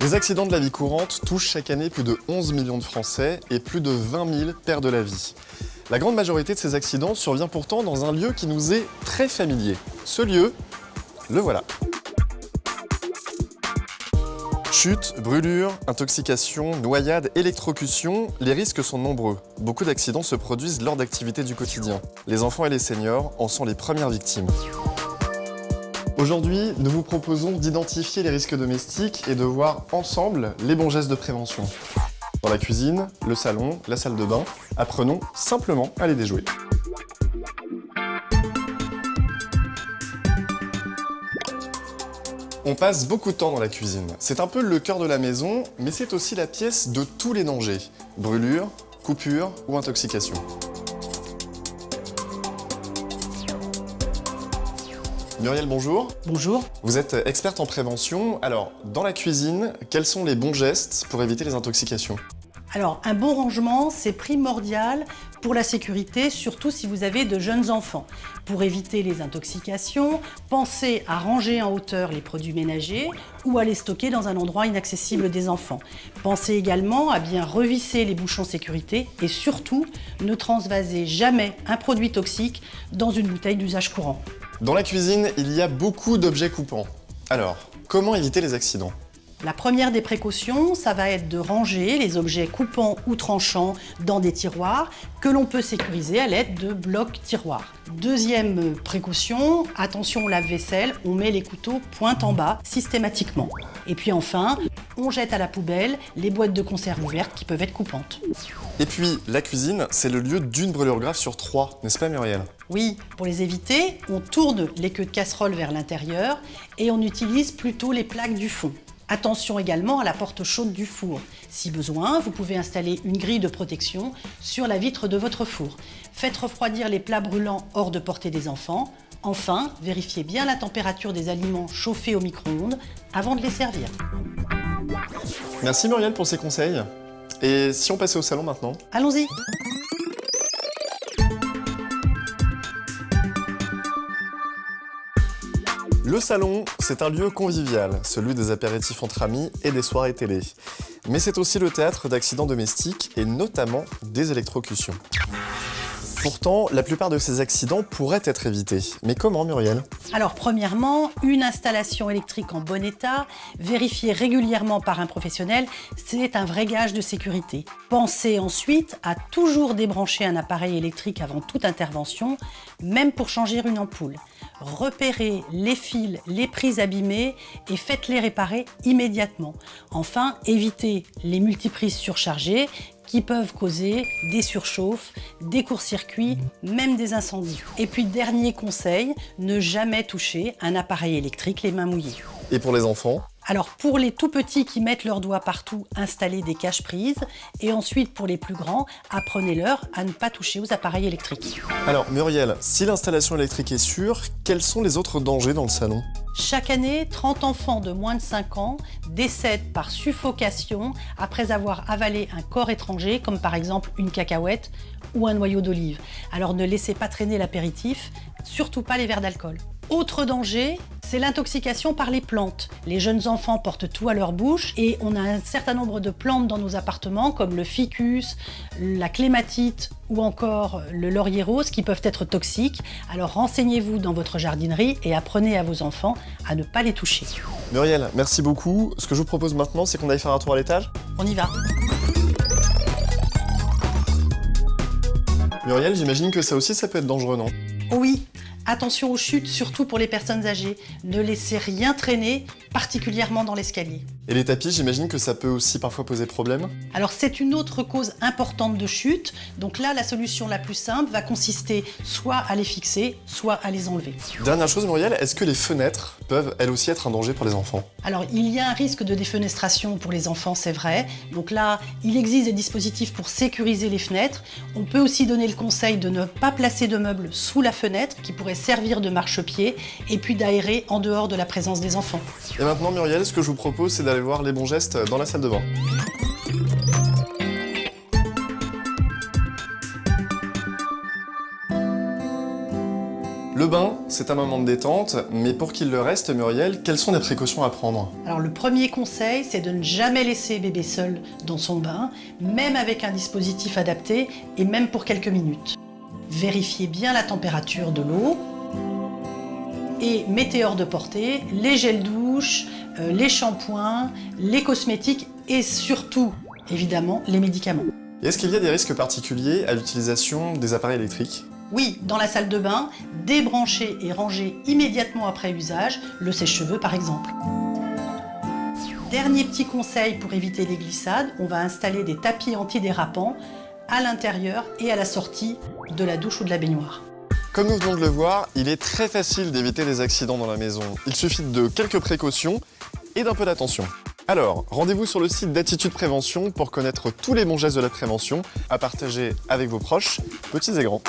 Les accidents de la vie courante touchent chaque année plus de 11 millions de Français et plus de 20 000 perdent la vie. La grande majorité de ces accidents survient pourtant dans un lieu qui nous est très familier. Ce lieu, le voilà. Chute, brûlure, intoxication, noyade, électrocution, les risques sont nombreux. Beaucoup d'accidents se produisent lors d'activités du quotidien. Les enfants et les seniors en sont les premières victimes. Aujourd'hui, nous vous proposons d'identifier les risques domestiques et de voir ensemble les bons gestes de prévention. Dans la cuisine, le salon, la salle de bain, apprenons simplement à les déjouer. On passe beaucoup de temps dans la cuisine. C'est un peu le cœur de la maison, mais c'est aussi la pièce de tous les dangers. Brûlure, coupure ou intoxication. Muriel, bonjour. Bonjour. Vous êtes experte en prévention. Alors, dans la cuisine, quels sont les bons gestes pour éviter les intoxications ? Alors, un bon rangement, c'est primordial pour la sécurité, surtout si vous avez de jeunes enfants. Pour éviter les intoxications, pensez à ranger en hauteur les produits ménagers ou à les stocker dans un endroit inaccessible des enfants. Pensez également à bien revisser les bouchons sécurité et surtout, ne transvasez jamais un produit toxique dans une bouteille d'usage courant. Dans la cuisine, il y a beaucoup d'objets coupants. Alors, comment éviter les accidents ? La première des précautions, ça va être de ranger les objets coupants ou tranchants dans des tiroirs que l'on peut sécuriser à l'aide de blocs tiroirs. Deuxième précaution, attention au lave-vaisselle, on met les couteaux pointe en bas systématiquement. Et puis enfin, on jette à la poubelle les boîtes de conserve ouvertes qui peuvent être coupantes. Et puis, la cuisine, c'est le lieu d'une brûlure grave sur 3, n'est-ce pas Muriel ? Oui, pour les éviter, on tourne les queues de casserole vers l'intérieur et on utilise plutôt les plaques du fond. Attention également à la porte chaude du four. Si besoin, vous pouvez installer une grille de protection sur la vitre de votre four. Faites refroidir les plats brûlants hors de portée des enfants. Enfin, vérifiez bien la température des aliments chauffés au micro-ondes avant de les servir. Merci Muriel pour ces conseils. Et si on passait au salon maintenant ? Allons-y. Le salon, c'est un lieu convivial, celui des apéritifs entre amis et des soirées télé. Mais c'est aussi le théâtre d'accidents domestiques et notamment des électrocutions. Pourtant, la plupart de ces accidents pourraient être évités. Mais comment, Muriel ? Alors, premièrement, une installation électrique en bon état, vérifiée régulièrement par un professionnel, c'est un vrai gage de sécurité. Pensez ensuite à toujours débrancher un appareil électrique avant toute intervention, même pour changer une ampoule. Repérez les fils, les prises abîmées et faites-les réparer immédiatement. Enfin, évitez les multiprises surchargées qui peuvent causer des surchauffes, des courts-circuits, même des incendies. Et puis, dernier conseil, ne jamais toucher un appareil électrique les mains mouillées. Et pour les enfants ? Alors, pour les tout petits qui mettent leurs doigts partout, installez des cache-prises. Et ensuite, pour les plus grands, apprenez-leur à ne pas toucher aux appareils électriques. Alors, Muriel, si l'installation électrique est sûre, quels sont les autres dangers dans le salon ? Chaque année, 30 enfants de moins de 5 ans décèdent par suffocation après avoir avalé un corps étranger, comme par exemple une cacahuète ou un noyau d'olive. Alors ne laissez pas traîner l'apéritif, surtout pas les verres d'alcool. Autre danger, c'est l'intoxication par les plantes. Les jeunes enfants portent tout à leur bouche et on a un certain nombre de plantes dans nos appartements comme le ficus, la clématite ou encore le laurier rose qui peuvent être toxiques. Alors renseignez-vous dans votre jardinerie et apprenez à vos enfants à ne pas les toucher. Muriel, merci beaucoup. Ce que je vous propose maintenant, c'est qu'on aille faire un tour à l'étage. On y va. Muriel, j'imagine que ça aussi, ça peut être dangereux, non ? Oui. Attention aux chutes, surtout pour les personnes âgées. Ne laissez rien traîner, particulièrement dans l'escalier. Et les tapis, j'imagine que ça peut aussi parfois poser problème ? Alors c'est une autre cause importante de chute. Donc là, la solution la plus simple va consister soit à les fixer, soit à les enlever. Dernière chose, Muriel, est-ce que les fenêtres peuvent elles aussi être un danger pour les enfants ? Alors il y a un risque de défenestration pour les enfants, c'est vrai. Donc là, il existe des dispositifs pour sécuriser les fenêtres. On peut aussi donner le conseil de ne pas placer de meubles sous la fenêtre qui pourrait servir de marchepied et puis d'aérer en dehors de la présence des enfants. Et maintenant, Muriel, ce que je vous propose, c'est d'aller voir les bons gestes dans la salle de bain. Le bain, c'est un moment de détente, mais pour qu'il le reste, Muriel, quelles sont les précautions à prendre? Alors le premier conseil, c'est de ne jamais laisser bébé seul dans son bain, même avec un dispositif adapté et même pour quelques minutes. Vérifiez bien la température de l'eau et mettez hors de portée les gels douche, les shampoings, les cosmétiques et surtout, évidemment, les médicaments. Et est-ce qu'il y a des risques particuliers à l'utilisation des appareils électriques? Oui, dans la salle de bain, débranchez et rangez immédiatement après usage, le sèche-cheveux par exemple. Dernier petit conseil pour éviter les glissades, on va installer des tapis antidérapants à l'intérieur et à la sortie de la douche ou de la baignoire. Comme nous venons de le voir, il est très facile d'éviter les accidents dans la maison. Il suffit de quelques précautions et d'un peu d'attention. Alors, rendez-vous sur le site d'Attitude Prévention pour connaître tous les bons gestes de la prévention à partager avec vos proches, petits et grands.